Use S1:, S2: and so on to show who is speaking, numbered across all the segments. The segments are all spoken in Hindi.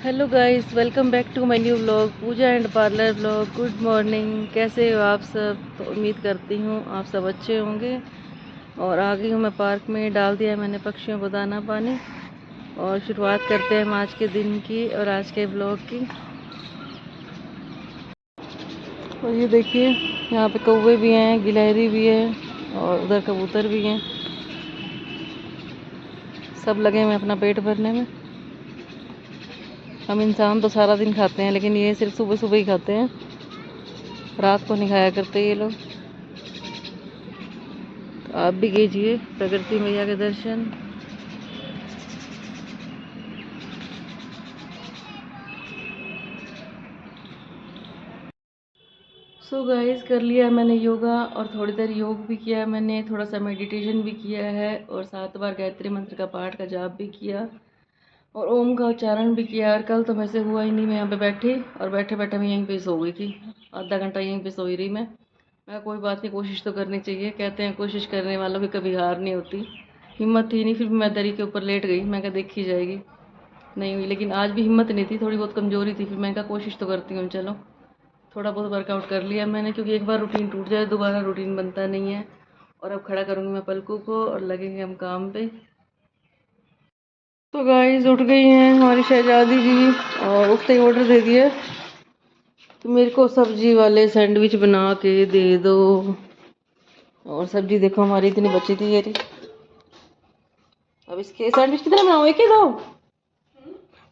S1: Hello guys, welcome back to my new vlog Puja and parlour vlog. Good morning, कैसे हो आप सब? तो उम्मीद करती हूँ आप सब अच्छे होंगे। और आ गई हूँ मैं पार्क में, डाल दिया है मैंने पक्षियों को दाना पानी। और शुरुआत करते हैं हम आज के दिन की और आज के व्लॉग की। और ये देखिए, यहाँ पे कौवे भी हैं, गिलहरी भी है और उधर कबूतर भी हैं। सब लगे हुए अपना पेट भरने में। हम इंसान तो सारा दिन खाते हैं, लेकिन ये सिर्फ सुबह सुबह ही खाते हैं, रात को नहीं खाया करते ये लोग। तो आप भी कीजिए प्रकृति मैया के दर्शन। सो गाइस, कर लिया है मैंने योगा और थोड़ी देर योग भी किया है मैंने, थोड़ा सा मेडिटेशन भी किया है और 7 बार गायत्री मंत्र का पाठ का जाप भी किया और ओम का उच्चारण भी किया। और कल तो मेरे से हुआ ही नहीं, मैं यहाँ पे बैठी और बैठे बैठे मैं यहीं पे सो गई थी। आधा घंटा यहीं पे सोई रही मैं कोई बात नहीं, कोशिश तो करनी चाहिए। कहते हैं कोशिश करने वालों की कभी हार नहीं होती। हिम्मत थी नहीं, फिर मैं दरी के ऊपर लेट गई। मैं कहा देखी जाएगी, नहीं हुई। लेकिन आज भी हिम्मत नहीं थी, थोड़ी बहुत कमजोरी थी। फिर मैं कहा कोशिश तो करती हूँ, चलो थोड़ा बहुत वर्कआउट कर लिया मैंने, क्योंकि एक बार रूटीन टूट जाए दोबारा रूटीन बनता नहीं है। और अब खड़ा करूँगी मैं पलकू को और लगेंगे हम काम पे। तो गाइस, उठ गई हैं हमारी शहजादी जी और उठते ही ऑर्डर दे दिया कि मेरे को सब्जी वाले सैंडविच बना के दे दो। और सब्जी देखो हमारी इतनी बची थी ये रही। अब इसके सैंडविच कितने बनाऊँ, एक ही दो?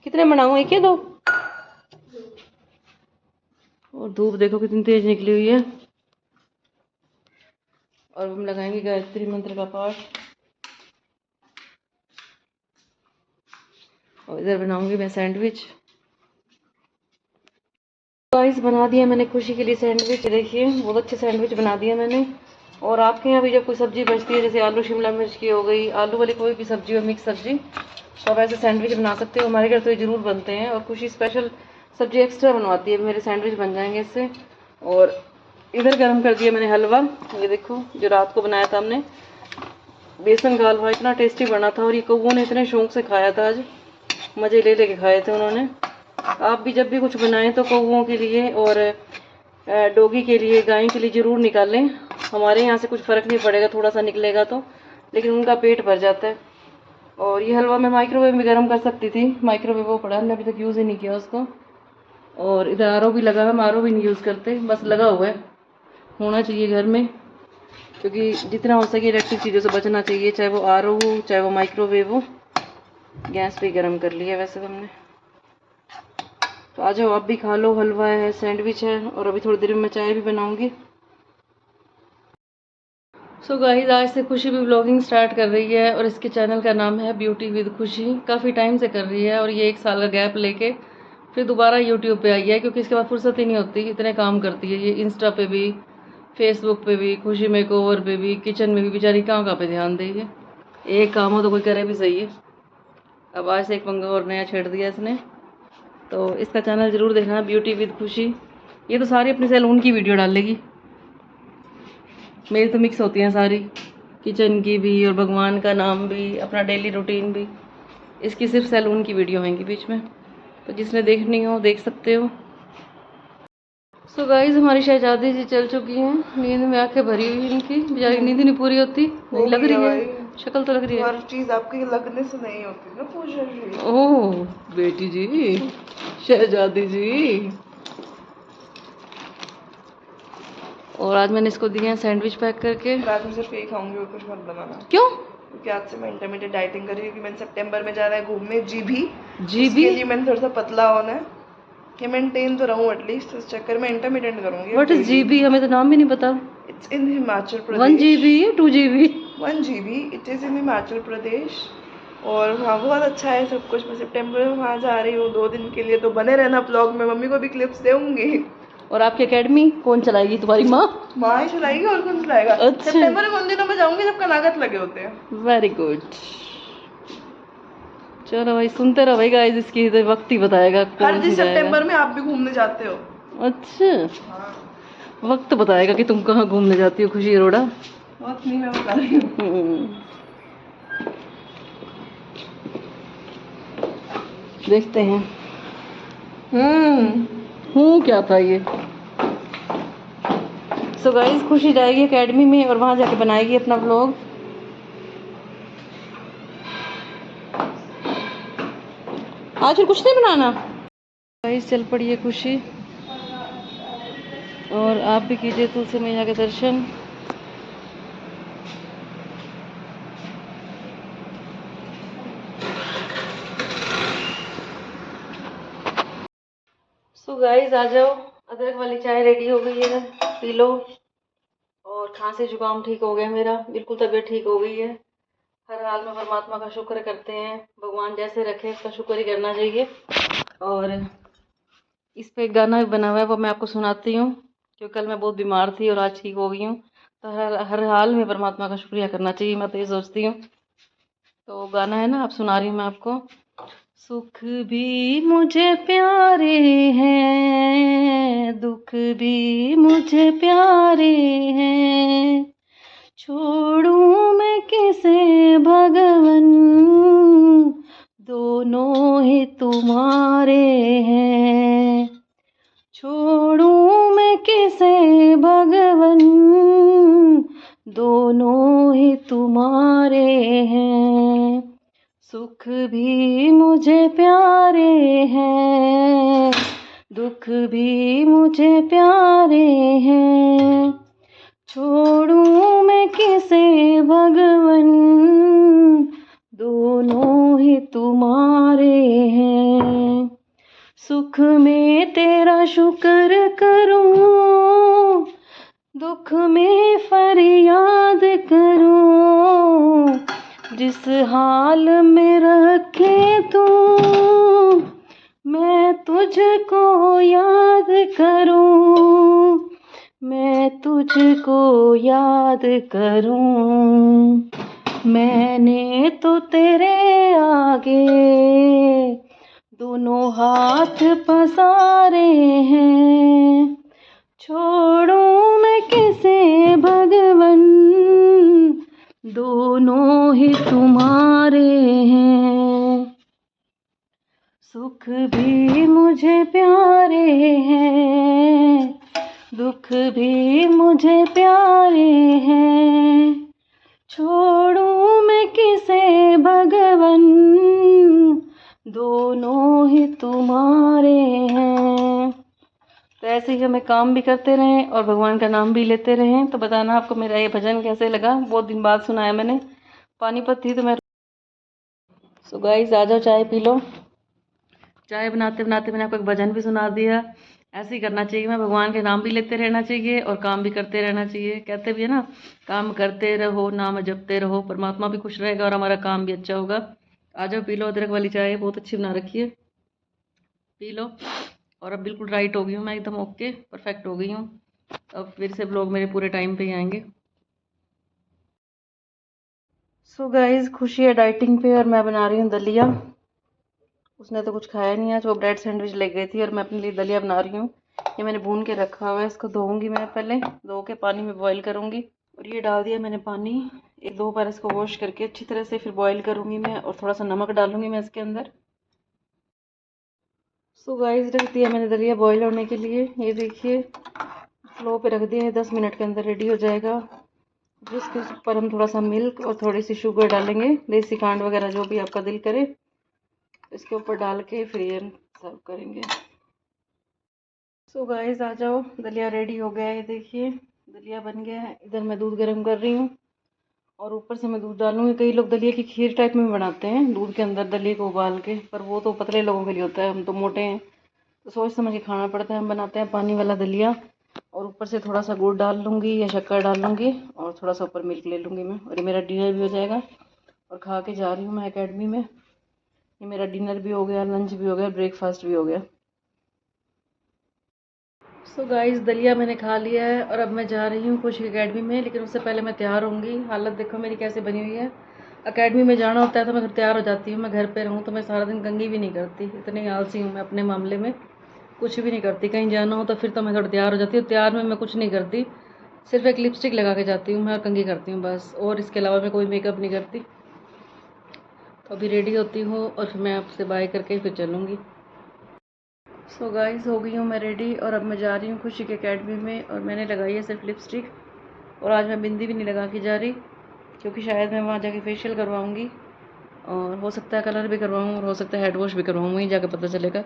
S1: कितने बनाऊँ, एक ही दो? और धूप देखो कितनी तेज निकली हुई है। और हम लगाएंगे गायत्री मंत्र का पाठ। और इधर बनाऊंगी मैं सैंडविच। गाइस, बना दिया मैंने खुशी के लिए सैंडविच। देखिए बहुत अच्छे सैंडविच बना दिया मैंने। और आपके यहाँ भी जब कोई सब्जी बचती है, जैसे आलू शिमला मिर्च की हो गई, आलू वाली कोई भी सब्जी हो, मिक्स सब्जी, तो आप ऐसे सैंडविच बना सकते हो। हमारे घर तो ये ज़रूर बनते हैं और खुशी स्पेशल सब्जी एक्स्ट्रा बनवाती है, मेरे सैंडविच बन जाएंगे इससे। और इधर गर्म कर दिया मैंने हलवा। ये देखो, जो रात को बनाया था हमने बेसन का हलवा, इतना टेस्टी बना था। और ये कौवों ने इतने शौक से खाया था, आज मज़े ले लेके खाए थे उन्होंने। आप भी जब भी कुछ बनाएं तो कौवों के लिए और डॉगी के लिए, गाय के लिए ज़रूर निकालें। हमारे यहाँ से कुछ फ़र्क नहीं पड़ेगा, थोड़ा सा निकलेगा तो, लेकिन उनका पेट भर जाता है। और ये हलवा मैं माइक्रोवेव में गर्म कर सकती थी, माइक्रोवेव वो पड़ा, हमने अभी तक यूज़ ही नहीं किया उसको। और इधर आर ओ भी लगा है, हम आर ओ भी नहीं यूज़ करते, बस लगा हुआ है। होना चाहिए घर में, क्योंकि जितना हो सके इलेक्ट्रिक चीज़ों से बचना चाहिए, चाहे वो आर ओ हो चाहे वो माइक्रोवेव हो। गैस पे गर्म कर लिया वैसे हमने। तो आ जाओ आप भी खा लो, हलवा है, सैंडविच है, और अभी थोड़ी देर में मैं चाय भी बनाऊंगी। सो गाइस, आज से खुशी भी व्लॉगिंग स्टार्ट कर रही है और इसके चैनल का नाम है ब्यूटी विद खुशी। काफ़ी टाइम से कर रही है और ये 1 साल का गैप लेके फिर दोबारा यूट्यूब पे आई है, क्योंकि इसके बाद फुर्सत ही नहीं होती, इतने काम करती है ये। इंस्टा पे भी, फेसबुक पे भी, खुशी मेकओवर पे भी, किचन में भी, बेचारी कहाँ कहाँ पे ध्यान देगी। एक काम हो तो कोई करे भी सही है। अब आज से एक पंगा और नया छेड़ दिया इसने। तो इसका चैनल ज़रूर देखना, ब्यूटी विद खुशी। ये तो सारी अपने सैलून की वीडियो डालेगी, मेरी तो मिक्स होती हैं सारी, किचन की भी और भगवान का नाम भी, अपना डेली रूटीन भी। इसकी सिर्फ सैलून की वीडियो होंगी बीच में, तो जिसने देखनी हो देख सकते हो। सो गाइस, हमारी शहजादी जी चल चुकी हैं, नींद में आंखें भरी हुई इनकी, बेचारी नींद नहीं पूरी होती। नहीं लग रही है, शक्ल तो लग रही है।
S2: हर चीज आपके लगने से नहीं होती ना पूजा जी।
S1: ओह बेटी जी, शहजादी जी। और आज मैंने इसको दिए हैं सैंडविच पैक करके।
S2: रात में सिर्फ यही खाऊंगी और कुछ मत बनाना।
S1: क्यों?
S2: क्योंकि आज से मैं इंटरमीडिएट डाइटिंग कर रही हूँ, क्योंकि मैंने सितंबर में जाना है घूमने जीबी।
S1: जीबी?
S2: इसके लिए मैंने थोड़ा सा पतला होना है कि मेंटेन तो रहूँ एटलीस्ट, इस चक्कर में इंटरमीडिएट करूंगी।
S1: What is GB? हमें तो नाम भी नहीं पता।
S2: It's in Himachal Pradesh.
S1: 1 GB 2 GB?
S2: 1 GB, it is in Himachal Pradesh. और वहाँ बहुत अच्छा है सब कुछ। मैं सितंबर में वहाँ जा रही हूँ 2 दिन के लिए, तो बने रहना ब्लॉग में, मम्मी को भी क्लिप्स दूंगी।
S1: और आपकी एकेडमी कौन चलाएगी? तुम्हारी माँ?
S2: माँ ही चलाएगी, और कौन चलाएगा।
S1: अच्छा।
S2: सितंबर में उन दिनों में जाऊंगी जब कनागत लगे होते हैं।
S1: Very good. चलो भाई, सुनते रहो भाई गाइस, इसकी तो वक्त ही बताएगा
S2: हर
S1: कौन
S2: जिस
S1: सी जाएगा।
S2: सितंबर में आप भी घूमने जाते हो।
S1: अच्छा,
S2: हाँ,
S1: वक्त बताएगा कि तुम कहाँ घूमने जाती हो खुशी अरोड़ा।
S2: बहुत नहीं, मैं बता रही हूँ।
S1: देखते हैं। क्या था ये। सो गाइस खुशी जाएगी एकेडमी में और वहाँ जाके बनाएगी अपना व्लॉग। आज फिर कुछ नहीं बनाना। गाइस चल पड़ी है खुशी और आप भी कीजिए तुलसी मैया के दर्शन। सो गाइस आ जाओ, अदरक वाली चाय रेडी हो गई है, पी लो। और खांसी जुकाम ठीक हो गया मेरा, बिल्कुल तबीयत ठीक हो गई है। हर हाल में परमात्मा का शुक्र करते हैं, भगवान जैसे रखे उसका शुक्र ही करना चाहिए। और इस पे एक गाना भी बना हुआ है, वो मैं आपको सुनाती हूँ, क्योंकि कल मैं बहुत बीमार थी और आज ठीक हो गई हूँ। तो हर हाल में परमात्मा का शुक्रिया करना चाहिए, मैं तो ये सोचती हूँ। तो गाना है ना, आप सुना रही हूँ मैं आपको। सुख भी मुझे प्यारे हैं, दुख भी मुझे प्यारे हैं, छोड़ूं मैं किसे भगवन, दोनों ही तुम्हारे हैं। छोड़ूं मैं किसे भगवन, दोनों ही तुम्हारे हैं। सुख भी मुझे प्यारे हैं, दुख भी मुझे प्यारे हैं, छोड़ूं मैं किसे भगवन, दोनों ही तुम्हारे हैं। सुख में तेरा शुक्र करूं, दुख में फरियाद करूं, जिस हाल में रखे तू, मैं तुझको याद करूं, मैं तुझको याद करूं। मैंने तो तेरे आगे दोनों हाथ पसारे हैं, छोड़ूं मैं किसे भगवन, दोनों ही तुम्हारे हैं। सुख भी मुझे प्यारे हैं, दुख भी मुझे प्यारे हैं, छोड़ूं मैं किसे भगवन, दोनों ही तुम्हारे हैं। तो ऐसे ही हमें काम भी करते रहें और भगवान का नाम भी लेते रहें। तो बताना आपको मेरा ये भजन कैसे लगा, बहुत दिन बाद सुनाया मैंने। पानीपत थी तो मैं। सो गाइस आ जाओ, चाय पी लो। चाय बनाते बनाते मैंने आपको एक भजन भी सुना दिया। ऐसे ही करना चाहिए, मैं भगवान के नाम भी लेते रहना चाहिए और काम भी करते रहना चाहिए। कहते भी है ना, काम करते रहो, नाम जपते रहो, परमात्मा भी खुश रहेगा और हमारा काम भी अच्छा होगा। आ जाओ पी लो अदरक वाली चाय, बहुत अच्छी बना रखी है, पी लो। और अब बिल्कुल राइट हो गई हूँ मैं, एकदम ओके परफेक्ट हो गई हूँ। अब फिर से ब्लॉग मेरे पूरे टाइम पे ही आएंगे। सो गाइस खुशी है डाइटिंग पे और मैं बना रही हूँ दलिया। उसने तो कुछ खाया नहीं आज, वो ब्रेड सैंडविच ले गई थी और मैं अपने लिए दलिया बना रही हूँ। ये मैंने भून के रखा हुआ है, इसको धोऊंगी मैं, पहले धो के पानी में बॉईल करूँगी। और ये डाल दिया मैंने पानी, एक दो बार इसको वॉश करके अच्छी तरह से फिर बॉईल करूँगी मैं, और थोड़ा सा नमक डालूँगी मैं इसके अंदर। सो गाइस रख दिया मैंने दलिया बॉईल होने के लिए, ये देखिए स्लो पे रख दिया है, 10 मिनट के अंदर रेडी हो जाएगा। जिसके ऊपर हम थोड़ा सा मिल्क और थोड़ी सी शुगर डालेंगे, देसी खांड वगैरह जो भी आपका दिल करे, इसके ऊपर डाल के फिर ये सर्व करेंगे। सो गाइस आ जाओ, दलिया रेडी हो गया है, ये देखिए दलिया बन गया है। इधर मैं दूध गर्म कर रही हूँ और ऊपर से मैं दूध डालूंगी। कई लोग दलिया की खीर टाइप में बनाते हैं दूध के अंदर दलिया को उबाल के, पर वो तो पतले लोगों के लिए होता है, हम तो मोटे हैं तो सोच समझ के खाना पड़ता है। हम बनाते हैं पानी वाला दलिया, और ऊपर से थोड़ा सा गुड़ डाल लूँगी या शक्कर डाल लूँगी और थोड़ा सा ऊपर मिल्क ले लूँगी मैं, और ये मेरा डिनर भी हो जाएगा। और खा के जा रही हूँ मैं एकेडमी में। ये मेरा डिनर भी हो गया, लंच भी हो गया, ब्रेकफास्ट भी हो गया। सो गाइस दलिया मैंने खा लिया है और अब मैं जा रही हूँ खुशी एकेडमी में, लेकिन उससे पहले मैं तैयार होंगी। हालत देखो मेरी कैसे बनी हुई है। एकेडमी में जाना होता है तो मैं फिर तैयार हो जाती हूँ, मैं घर पे रहूँ तो मैं सारा दिन कंघी भी नहीं करती, इतनी आलसी हूँ मैं अपने मामले में, कुछ भी नहीं करती। कहीं जाना हो तो फिर तो मैं थोड़ा तैयार हो जाती हूँ, तैयार में मैं कुछ नहीं करती, सिर्फ एक लिपस्टिक लगा के जाती हूँ मैं और कंघी करती हूँ बस, और इसके अलावा मैं कोई मेकअप नहीं करती। तो अभी रेडी होती हूँ और फिर मैं आपसे बाय करके फिर चलूँगी। सो गाइस हो गई हूँ मैं रेडी और अब मैं जा रही हूँ खुशी की एकेडमी में। और मैंने लगाई है सिर्फ लिपस्टिक और आज मैं बिंदी भी नहीं लगा के जा रही क्योंकि शायद मैं वहाँ जाके फेशियल करवाऊँगी और हो सकता है कलर भी करवाऊँ और हो सकता है हेड वॉश भी करवाऊँ। वहीं जाकर पता चलेगा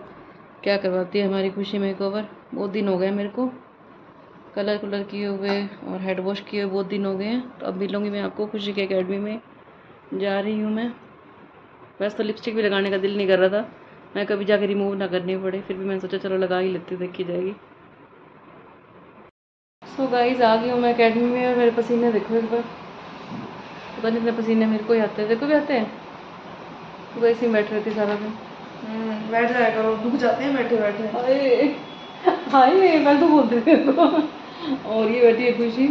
S1: क्या करवाती है हमारी खुशी मेकओवर। बहुत दिन हो गए मेरे को कलर किए हुए और हेड वॉश किए हुए, बहुत दिन हो गए हैं। तो अब मिलूँगी मैं आपको खुशी की एकेडमी में, जा रही हूँ मैं। वैसे तो लिपस्टिक भी लगाने का दिल नहीं कर रहा था, मैं कभी जाके रिमूव ना करनी पड़े, फिर भी मैंने सोचा चलो लगा ही लेती हूँ, देखी जाएगी। सो गाइस आ गई हूँ मैं एकेडमी में और मेरे पसीने देखो एक बार, पता नहीं इतने पसीने मेरे को ही आते हैं। देखो भी आते हैं, तो ऐसे ही बैठ रही थी सारा दिन।
S2: बैठ जाया करो, दुख जाते हैं बैठे बैठे।
S1: अरे हाय मैं तो बोलती थी को। और ये बैठी है खुशी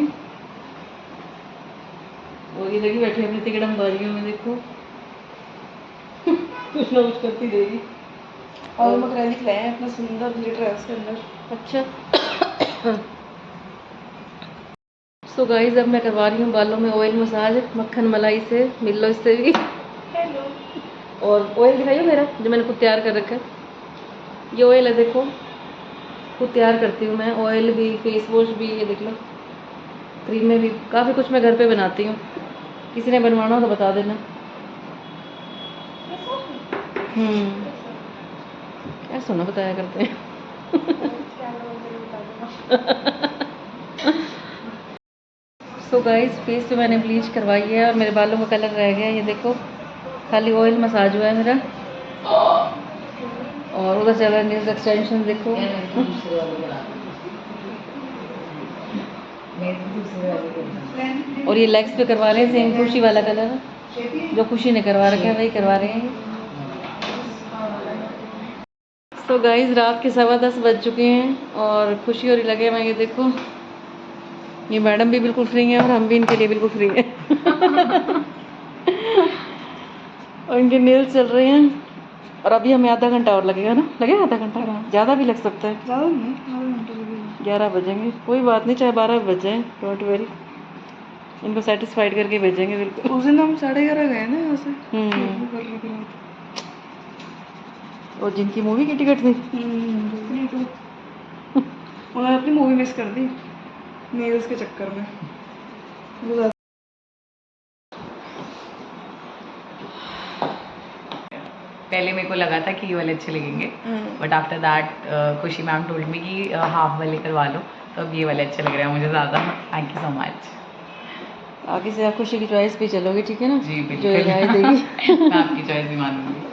S1: और ये लगी बैठी है अपनी तिकड़म बारियों में, देखो कुछ ना कुछ करती रहेगी।
S2: और मकरैलिक लाए हैं, इतना सुंदर ग्लिटर है उसके अंदर।
S1: अच्छा सो गाइस अब मैं करवा रही हूँ बालों में ऑयल मसाज मक्खन मलाई से, मिल लो इससे भी।
S2: हेलो।
S1: और ऑयल दिखाइए मेरा जो मैंने खुद तैयार कर रखा है, ये ऑयल है देखो, खुद तैयार करती हूँ मैं, ऑयल भी फेस वॉश भी, ये देख लो क्रीमें भी, काफ़ी कुछ मैं घर पे बनाती हूँ। किसी ने बनवाना हो तो बता देना। क्या सुना बताया करते हैं। सो गाइस फेस पे मैंने ब्लीच करवाई है और मेरे बालों का कलर रह गया है, ये देखो खाली ऑयल मसाज हुआ है मेरा। और उधर चल रहा है नेल्स एक्सटेंशन, देखो और ये लेग्स पे करवा रहे हैं सेम खुशी वाला कलर, जो खुशी ने करवा रखा है वही करवा रहे हैं। तो गाइस रात के 10:15 बज चुके हैं और खुशी हो रही लगे मैं, ये देखो ये मैडम भी बिल्कुल फ्री हैं और हम भी इनके लिए बिल्कुल फ्री हैं। और इनके नेल्स चल रहे हैं और अभी हमें आधा घंटा और लगेगा ना, लगेगा आधा घंटा, ज़्यादा भी लग सकता है।
S2: ज़्यादा नहीं, आधे घंटे लगेगा।
S1: 11 बजेंगे, कोई बात नहीं, चाहे 12 बज जाए, डोंट वरी, इनको सेटिस्फाइड करके भेजेंगे बिल्कुल।
S2: उस दिन हम 11:30 गए ना यहाँ से।
S1: और जिनकी मूवी की टिकट थी
S2: उन्होंने अपनी मूवी मिस कर दी नेल्स के चक्कर में।
S3: पहले मेरे को लगा था कि ये वाले अच्छे लगेंगे, बट आफ्टर दैट खुशी मैम टोल्ड मी कि हाफ वाले करवा लो, तो अब ये वाले अच्छे लग रहे हैं मुझे ज़्यादा। Thank you so much.
S1: आगे से आप खुशी की चॉइस पे चलोगे, ठीक है ना?
S3: जी
S1: जो
S3: बिल्कुल।
S1: राय देगी।
S3: मैं आपकी चॉइस भी मानूंगी।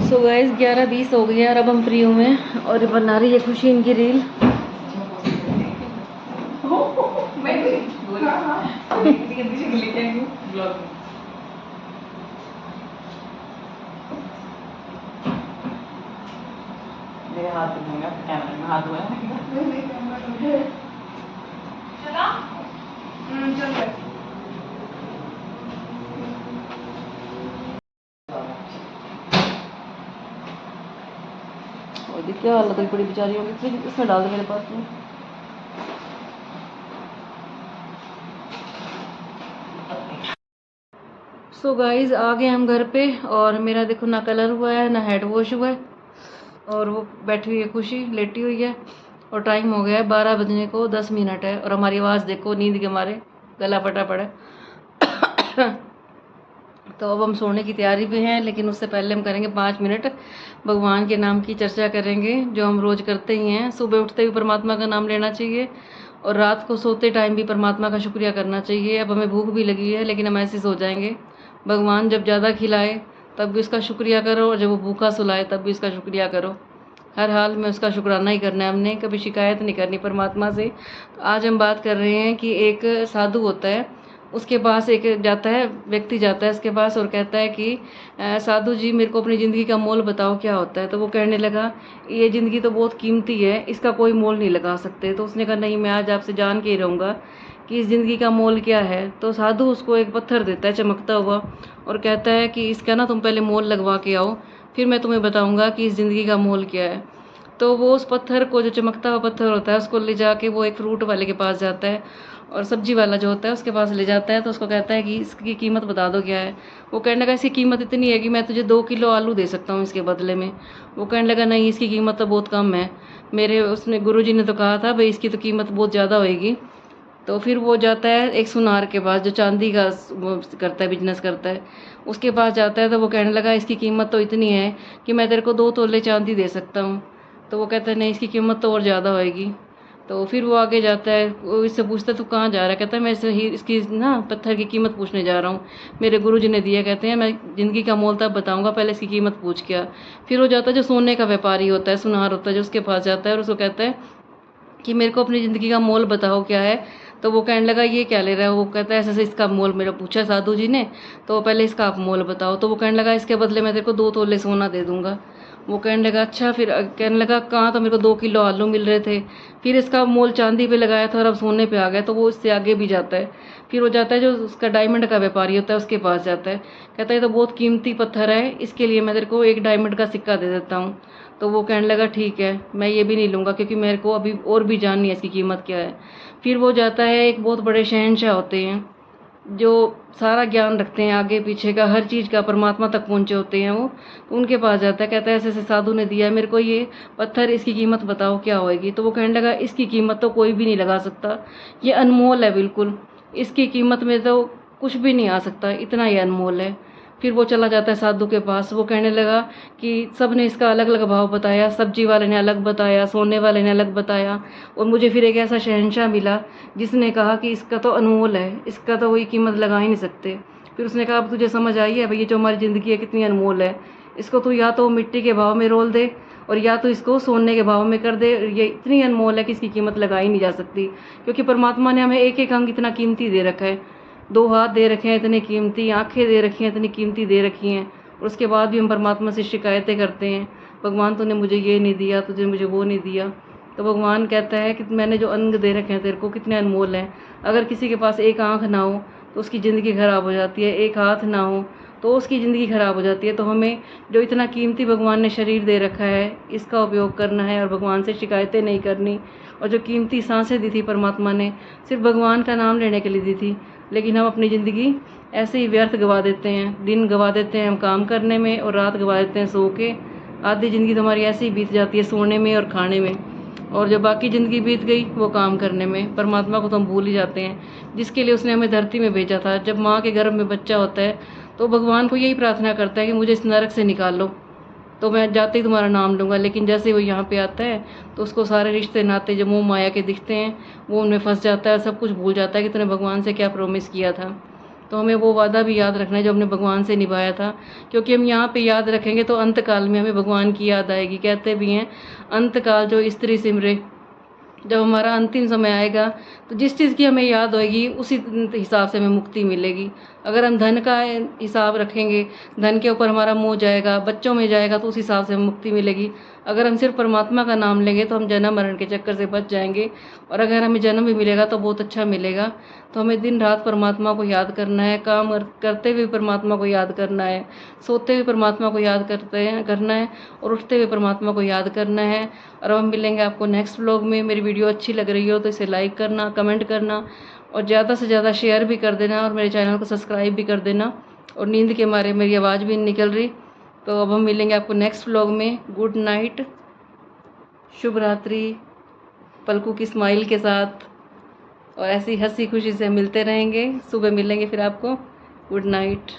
S1: सो गाइस 11:20 हो गई है और अब हम फ्री हुए हैं और ये बना रही है खुशी इनकी रील।
S3: मेरे हाथ धोएगा, कैमरे में हाथ धोया।
S2: चला चल रहा है।
S1: और ये क्या हालत है, बड़ी बेचारी होगी, इसमें डाल दो मेरे पास में। सो गाइस आ गए हम घर पे और मेरा देखो ना कलर हुआ है ना हेड वॉश हुआ है और वो बैठी हुई है खुशी, लेटी हुई है और टाइम हो गया है 12 बजने को 10 मिनट है और हमारी आवाज़ देखो नींद के मारे गला फटा पड़ा है। तो अब हम सोने की तैयारी पे हैं, लेकिन उससे पहले हम करेंगे 5 मिनट भगवान के नाम की चर्चा करेंगे, जो हम रोज़ करते ही हैं। सुबह उठते ही परमात्मा का नाम लेना चाहिए और रात को सोते टाइम भी परमात्मा का शुक्रिया करना चाहिए। अब हमें भूख भी लगी है लेकिन हम ऐसे सो जाएंगे। भगवान जब ज़्यादा खिलाए तब भी उसका शुक्रिया करो और जब वो भूखा सुलाए तब भी उसका शुक्रिया करो। हर हाल में उसका शुक्राना ही करना है हमने, कभी शिकायत नहीं करनी परमात्मा से। तो आज हम बात कर रहे हैं कि एक साधु होता है, उसके पास एक जाता है व्यक्ति जाता है उसके पास और कहता है कि साधु जी मेरे को अपनी ज़िंदगी का मोल बताओ क्या होता है। तो वो कहने लगा ये ज़िंदगी तो बहुत कीमती है, इसका कोई मोल नहीं लगा सकते। तो उसने कहा नहीं, मैं आज आपसे जान के ही रहूँगा कि इस ज़िंदगी का मोल क्या है। तो साधु उसको एक पत्थर देता है चमकता हुआ और कहता है कि इसका ना तुम पहले मोल लगवा के आओ, फिर मैं तुम्हें बताऊँगा कि इस ज़िंदगी का मोल क्या है। तो वो उस पत्थर को, जो चमकता हुआ पत्थर होता है, उसको ले जाके वो एक फ्रूट वाले के पास जाता है और सब्जी वाला जो होता है उसके पास ले जाता है, तो उसको कहता है कि इसकी कीमत बता दो क्या है। वो कहने लगा इसकी कीमत इतनी है कि मैं तुझे 2 किलो आलू दे सकता हूँ इसके बदले में। वो कहने लगा नहीं, इसकी कीमत तो बहुत कम है, मेरे उसने गुरुजी ने तो कहा था भाई इसकी तो कीमत बहुत ज़्यादा होएगी। तो फिर वो जाता है एक सुनार के पास जो चांदी का वो करता है, बिजनेस करता है, उसके पास जाता है। तो वो कहने लगा इसकी कीमत तो इतनी है कि मैं तेरे को 2 तोले चांदी दे सकता हूँ। तो वो कहता है नहीं, इसकी कीमत तो और ज़्यादा होएगी। तो फिर वो आगे जाता है, वो इससे पूछता है तू कहाँ जा रहा है। कहता है मैं इसकी ना पत्थर की कीमत पूछने जा रहा हूँ, मेरे गुरुजी ने दिया। कहते हैं मैं ज़िंदगी का मोल तब बताऊँगा, पहले इसकी कीमत पूछ के आ। फिर वो जाता है जो सोने का व्यापारी होता है, सुनार होता है, जो उसके पास जाता है और उसको कहता है कि मेरे को अपनी ज़िंदगी का मोल बताओ क्या है। तो वो कहने लगा ये क्या ले रहा है। वो कहता है ऐसे ऐसे इसका मोल मेरा पूछा साधु जी ने, तो पहले इसका आप मोल बताओ। तो वो कहने लगा इसके बदले मैं तेरे को 2 तोले सोना दे दूँगा। वो कहने लगा अच्छा। फिर कहने लगा कहाँ, तो मेरे को 2 किलो आलू मिल रहे थे। फिर इसका मोल चांदी पे लगाया था और अब सोने पे आ गया। तो वो इससे आगे भी जाता है। फिर वो जाता है जो उसका डायमंड का व्यापारी होता है उसके पास जाता है। कहता है ये तो बहुत कीमती पत्थर है, इसके लिए मैं तेरे को 1 डायमंड का सिक्का दे देता हूँ। तो वो कहने लगा ठीक है, मैं ये भी नहीं लूँगा क्योंकि मेरे को अभी और भी जाननी है इसकी कीमत क्या है। फिर वो जाता है, एक बहुत बड़े शहंशाह होते हैं जो सारा ज्ञान रखते हैं आगे पीछे का, हर चीज़ का, परमात्मा तक पहुँचे होते हैं वो। तो उनके पास जाता है, कहता है ऐसे ऐसे साधु ने दिया है मेरे को ये पत्थर, इसकी कीमत बताओ क्या होएगी। तो वो कहने लगा इसकी कीमत तो कोई भी नहीं लगा सकता, ये अनमोल है बिल्कुल, इसकी कीमत में तो कुछ भी नहीं आ सकता, इतना ही अनमोल है। फिर वो चला जाता है साधु के पास। वो कहने लगा कि सब ने इसका अलग अलग भाव बताया, सब्जी वाले ने अलग बताया, सोने वाले ने अलग बताया, और मुझे फिर एक ऐसा शहंशाह मिला जिसने कहा कि इसका तो अनमोल है, इसका तो कोई कीमत लगा ही नहीं सकते। फिर उसने कहा अब तुझे समझ आई है भाई ये जो हमारी ज़िंदगी है कितनी अनमोल है, इसको तू या तो मिट्टी के भाव में रोल दे और या तो इसको सोने के भाव में कर दे। ये इतनी अनमोल है कि इसकी कीमत लगाई नहीं जा सकती, क्योंकि परमात्मा ने हमें एक एक अंग इतना कीमती दे रखा है, 2 हाथ दे रखे हैं इतने कीमती, आंखें दे रखी हैं इतनी कीमती दे रखी हैं, और उसके बाद भी हम परमात्मा से शिकायतें करते हैं भगवान तूने मुझे ये नहीं दिया, तुझे मुझे वो नहीं दिया। तो भगवान कहता है कि मैंने जो अंग दे रखे हैं तेरे को कितने अनमोल हैं। अगर किसी के पास एक आँख ना हो तो उसकी ज़िंदगी ख़राब हो जाती है, एक हाथ ना हो तो उसकी ज़िंदगी ख़राब हो जाती है। तो हमें जो इतना कीमती भगवान ने शरीर दे रखा है इसका उपयोग करना है और भगवान से शिकायतें नहीं करनी। और जो कीमती सांसें दी थी परमात्मा ने सिर्फ भगवान का नाम लेने के लिए दी थी, लेकिन हम अपनी ज़िंदगी ऐसे ही व्यर्थ गवा देते हैं, दिन गवा देते हैं हम काम करने में और रात गवा देते हैं सो के। आधी ज़िंदगी तो हमारी ऐसे ही बीत जाती है सोने में और खाने में, और जो बाकी ज़िंदगी बीत गई वो काम करने में। परमात्मा को तो हम भूल ही जाते हैं जिसके लिए उसने हमें धरती में भेजा था। जब माँ के गर्भ में बच्चा होता है तो भगवान को यही प्रार्थना करता है कि मुझे इस नरक से निकाल लो तो मैं जाते ही तुम्हारा नाम लूँगा। लेकिन जैसे वो यहाँ पे आता है तो उसको सारे रिश्ते नाते जो मोह माया के दिखते हैं वो उनमें फंस जाता है, सब कुछ भूल जाता है कि तूने भगवान से क्या प्रॉमिस किया था। तो हमें वो वादा भी याद रखना है जो हमने भगवान से निभाया था, क्योंकि हम यहाँ पे याद रखेंगे तो अंत काल में हमें भगवान की याद आएगी। कहते भी हैं अंत काल जो स्त्री सिमरे, जब हमारा अंतिम समय आएगा तो जिस चीज़ की हमें याद होएगी उसी हिसाब से हमें मुक्ति मिलेगी। अगर हम धन का हिसाब रखेंगे, धन के ऊपर हमारा मोह जाएगा, बच्चों में जाएगा, तो उस हिसाब से हमें मुक्ति मिलेगी। अगर हम सिर्फ परमात्मा का नाम लेंगे तो हम जन्म मरण के चक्कर से बच जाएंगे, और अगर हमें जन्म भी मिलेगा तो बहुत अच्छा मिलेगा। तो हमें दिन रात परमात्मा को याद करना है, काम करते हुए परमात्मा को याद करना है, सोते हुए परमात्मा को याद करना है, और उठते हुए परमात्मा को याद करना है। और अब हम मिलेंगे आपको नेक्स्ट व्लॉग में। मेरी वीडियो अच्छी लग रही हो तो इसे लाइक करना, कमेंट करना और ज़्यादा से ज़्यादा शेयर भी कर देना, और मेरे चैनल को सब्सक्राइब भी कर देना। और नींद के मारे मेरी आवाज़ भी नहीं निकल रही। तो अब हम मिलेंगे आपको नेक्स्ट व्लॉग में। गुड नाइट, शुभ रात्रि, पलकू की स्माइल के साथ, और ऐसी हंसी खुशी से मिलते रहेंगे। सुबह मिलेंगे फिर आपको। Good night.